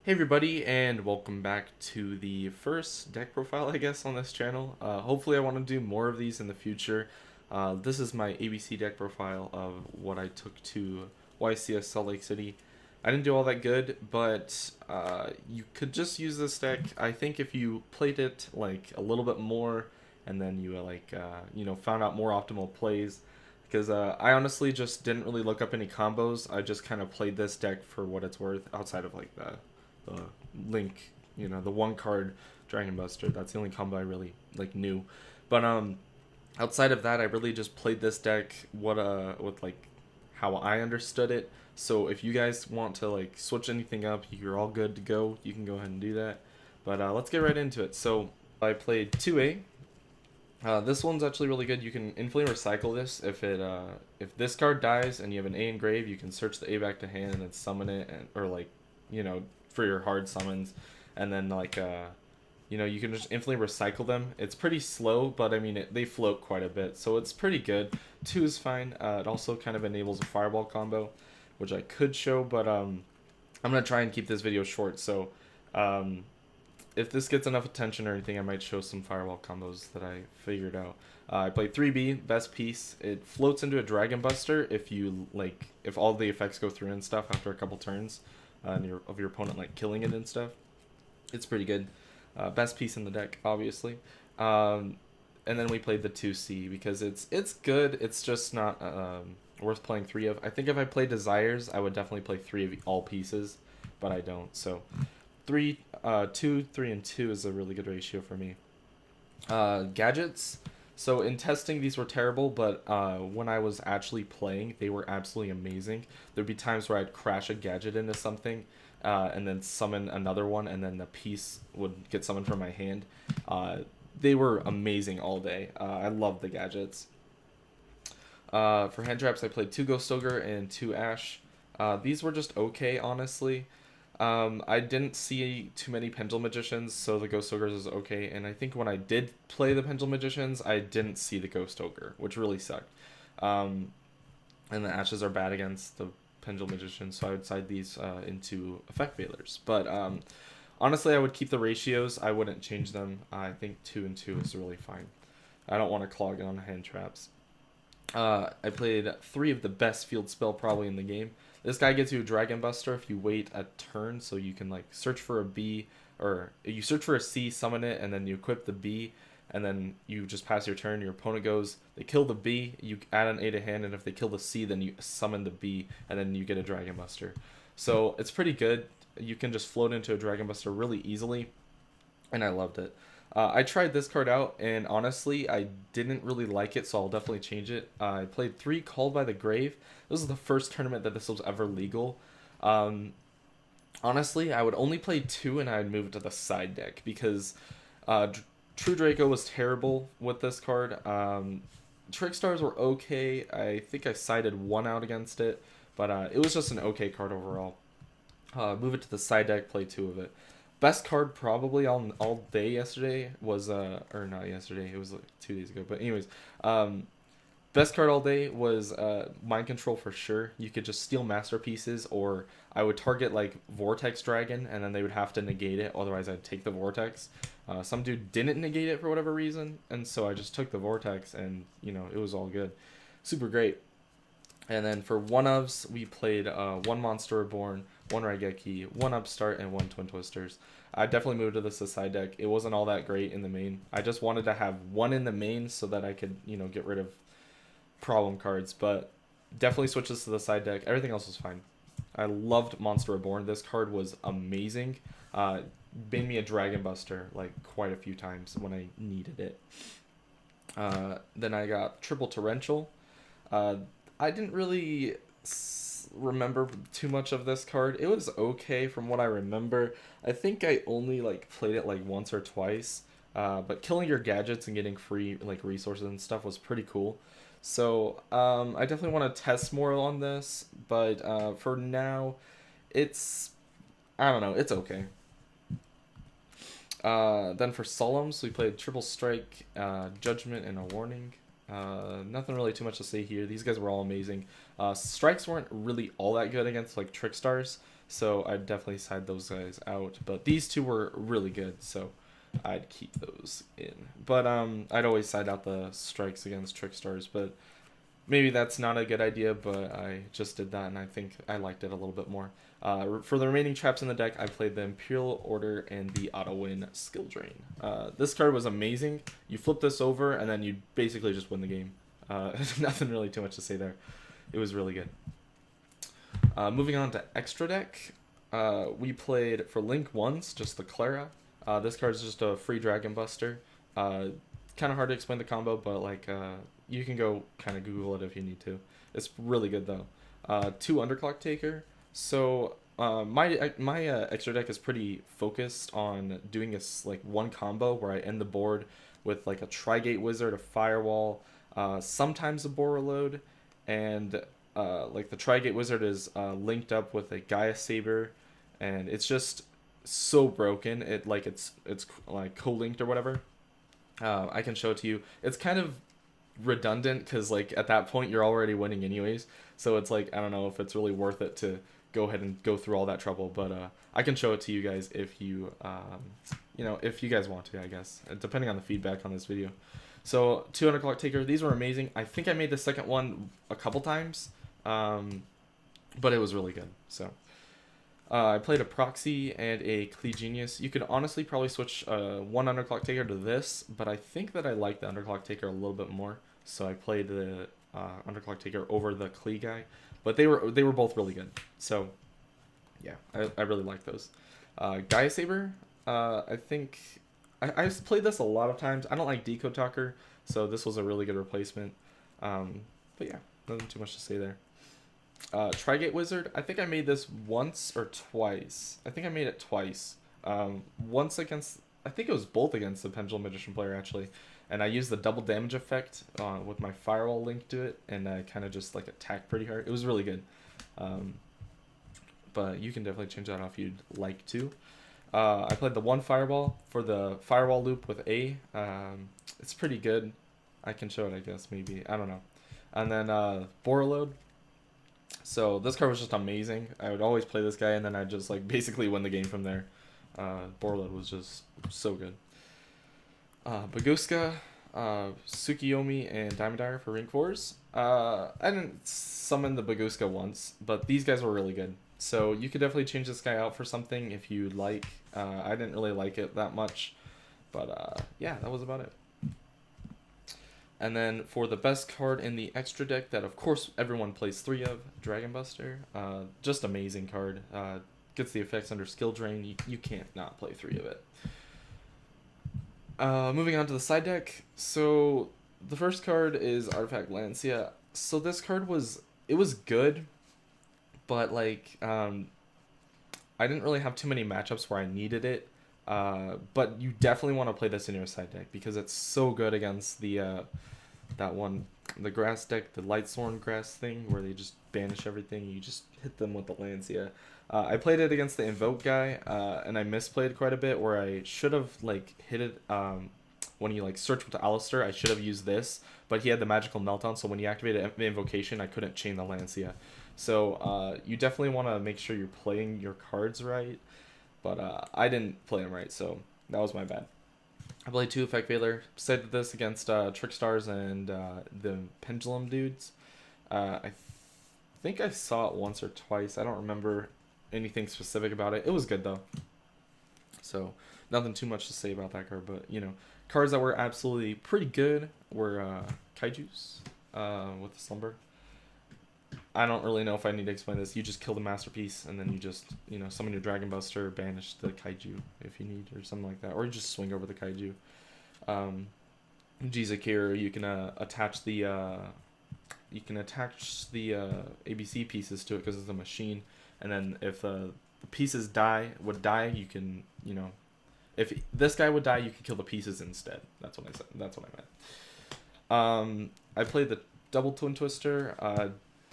Hey everybody, and welcome back to the first deck profile, I guess, on this channel. Hopefully I want to do more of these in the future. This is my ABC deck profile of what I took to YCS Salt Lake City. I didn't do all that good, but you could just use this deck. I think if you played it like a little bit more, and then you found out more optimal plays, because I honestly just didn't really look up any combos. I just kind of played this deck for what it's worth, outside of like the Link, the one card Dragon Buster. That's the only combo I really like knew. But outside of that, I really just played this deck with like how I understood it. So if you guys want to like switch anything up, you're all good to go. You can go ahead and do that. But let's get right into it. So I played 2A. This one's actually really good. You can infinitely recycle this. If this card dies and you have an A engrave, you can search the A back to hand and then summon it, or like, for your hard summons, and then you can just infinitely recycle them. It's pretty slow, but I mean they float quite a bit, so it's pretty good. 2 is fine. It also kind of enables a fireball combo, which I could show, but I'm gonna try and keep this video short. So if this gets enough attention or anything, I might show some fireball combos that I figured out. I played 3B, best piece. It floats into a Dragon Buster if all the effects go through and stuff after a couple turns of your opponent like killing it and stuff. It's pretty good. Best piece in the deck, obviously. And then we played the 2C because it's good. It's just not worth playing 3 of. I think if I played Desires, I would definitely play 3 of all pieces, but I don't. So 2, 3, and 2 is a really good ratio for me. Gadgets. So in testing, these were terrible, but when I was actually playing, they were absolutely amazing. There'd be times where I'd crash a gadget into something, and then summon another one, and then the piece would get summoned from my hand. They were amazing all day. I loved the gadgets. For hand traps, I played 2 Ghost Ogre and 2 Ash. These were just okay, honestly. I didn't see too many Pendulum Magicians, so the Ghost Ogres is okay. And I think when I did play the Pendulum Magicians, I didn't see the Ghost Ogre, which really sucked. And the Ashes are bad against the Pendulum Magicians, so I would side these into Effect Veilers. But honestly, I would keep the ratios. I wouldn't change them. I think 2 and 2 is really fine. I don't want to clog on hand traps. I played 3 of the best field spell probably in the game. This guy gets you a Dragon Buster if you wait a turn, so you can like search for a B, or you search for a C, summon it, and then you equip the B, and then you just pass your turn. Your opponent goes, they kill the B, you add an A to hand, and if they kill the C, then you summon the B, and then you get a Dragon Buster. So it's pretty good. You can just float into a Dragon Buster really easily, and I loved it. I tried this card out, and honestly, I didn't really like it, so I'll definitely change it. I played 3 Called by the Grave. This was the first tournament that this was ever legal. Honestly, I would only play 2, and I'd move it to the side deck, because True Draco was terrible with this card. Trick Stars were okay. I think I sided 1 out against it, but it was just an okay card overall. Move it to the side deck, play 2 of it. Best card probably all day yesterday was or not yesterday, it was like 2 days ago, but anyways, best card all day was Mind Control for sure. You could just steal masterpieces, or I would target like Vortex Dragon, and then they would have to negate it, otherwise I'd take the Vortex. Some dude didn't negate it for whatever reason, and so I just took the Vortex, and it was all good. Super great. And then for 1-ofs, we played 1 Monster Reborn, 1 Raigeki, 1 Upstart, and 1 Twin Twisters. I definitely moved to this side deck. It wasn't all that great in the main. I just wanted to have 1 in the main so that I could, get rid of problem cards. But definitely switch this to the side deck. Everything else was fine. I loved Monster Reborn. This card was amazing. Made me a Dragon Buster like quite a few times when I needed it. Then I got Triple Torrential. I didn't really remember too much of this card. It was okay from what I remember. I think I only played it like once or twice. But killing your gadgets and getting free resources and stuff was pretty cool. So I definitely want to test more on this. But for now, I don't know, it's okay. Then for Solemns, we played Triple Strike, Judgment, and a Warning. Nothing really too much to say here. These guys were all amazing. Strikes weren't really all that good against Trick Stars, so I'd definitely side those guys out. But these two were really good, so I'd keep those in. But I'd always side out the strikes against Trickstars, but maybe that's not a good idea, but I just did that, and I think I liked it a little bit more. For the remaining traps in the deck, I played the Imperial Order and the Auto-Win Skill Drain. This card was amazing. You flip this over, and then you basically just win the game. Nothing really too much to say there. It was really good. Moving on to Extra Deck, we played for Link Ones, just the Clara. This card is just a free Dragon Buster. Kind of hard to explain the combo, but like you can go kind of Google it if you need to. It's really good though. 2 Underclock Taker. So my extra deck is pretty focused on doing this like one combo where I end the board with like a Trigate Wizard, a Firewall, sometimes a Borreload, and like the Trigate Wizard is linked up with a Gaia Saber, and it's just so broken. It's like co-linked or whatever. I can show it to you. It's kind of redundant because like at that point you're already winning anyways, so it's like I don't know if it's really worth it to go ahead and go through all that trouble, but I can show it to you guys if you if you guys want to, I guess, depending on the feedback on this video. So 200 Clock Taker, these were amazing. I think I made the second one a couple times, but it was really good. So I played a Proxy and a Klee Genius. You could honestly probably switch one Underclock Taker to this, but I think that I like the Underclock Taker a little bit more, so I played the Underclock Taker over the Klee guy. But they were both really good. So yeah, I really like those. Gaia Saber, I think I've played this a lot of times. I don't like Decode Talker, so this was a really good replacement. But yeah, nothing too much to say there. Trigate Wizard, I think I made this once or twice. I think I made it twice. Once against, I think it was both against the Pendulum Magician player actually, and I used the double damage effect with my Firewall link to it, and I kind of just like attacked pretty hard. It was really good. But you can definitely change that off if you'd like to. I played the one Fireball for the Firewall loop with A. It's pretty good. I can show it, I guess, maybe. I don't know. And then Borreload. So this card was just amazing. I would always play this guy, and then I'd just like basically win the game from there. Borreload was just so good. Baguska, Tsukiyomi, and Diamond Dire for Rank 4s. I didn't summon the Baguska once, but these guys were really good. So you could definitely change this guy out for something if you'd like. I didn't really like it that much, but yeah, that was about it. And then for the best card in the extra deck that of course everyone plays 3 of, Dragon Buster. Just amazing card. Gets the effects under Skill Drain. You can't not play 3 of it. Moving on to the side deck. So the first card is Artifact Lancia. So this card was good, but like I didn't really have too many matchups where I needed it. But you definitely want to play this in your side deck because it's so good against the the grass deck, the Lightsworn grass thing where they just banish everything. You just hit them with the Lancia. I played it against the Invoke guy, and I misplayed quite a bit where I should have like hit it when you like search with Alistair. I should have used this, but he had the magical meltdown, so when he activated the invocation, I couldn't chain the Lancia. So you definitely want to make sure you're playing your cards right, but I didn't play them right, so that was my bad. I played 2 Effect Veiler. Said this against Trickstars and the Pendulum dudes. I think I saw it once or twice. I don't remember anything specific about it. It was good though. So nothing too much to say about that card, but you know, cards that were absolutely pretty good were Kaijus with the Slumber. I don't really know if I need to explain this. You just kill the Masterpiece, and then you just, you know, summon your Dragon Buster, banish the Kaiju if you need, or something like that. Or you just swing over the Kaiju. Jizakir, you can attach the ABC pieces to it because it's a machine, and then if the pieces would die, you can, you know, if this guy would die, you can kill the pieces instead. That's what I said. That's what I meant. I played the Double Twin Twister.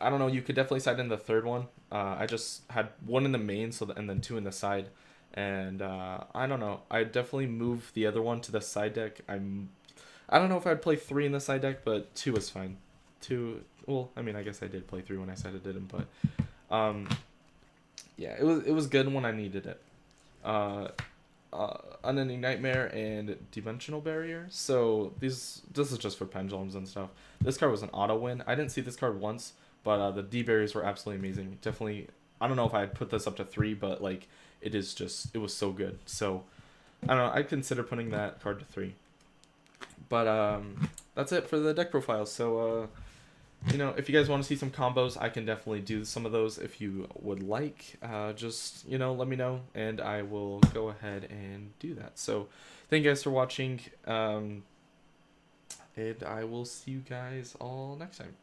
I don't know. You could definitely side in the third one. I just had 1 in the main, and then 2 in the side, and I don't know. I definitely moved the other one to the side deck. I don't know if I'd play 3 in the side deck, but 2 is fine. 2. Well, I mean, I guess I did play 3 when I said I didn't, but yeah, it was good when I needed it. Uh, Unending Nightmare and Dimensional Barrier. So this is just for pendulums and stuff. This card was an auto win. I didn't see this card once, but the D barriers were absolutely amazing. Definitely, I don't know if I'd put this up to 3, but like it was so good. So I don't know. I'd consider putting that card to 3. But that's it for the deck profile. So if you guys want to see some combos, I can definitely do some of those if you would like. Just, let me know, and I will go ahead and do that. So, thank you guys for watching, and I will see you guys all next time.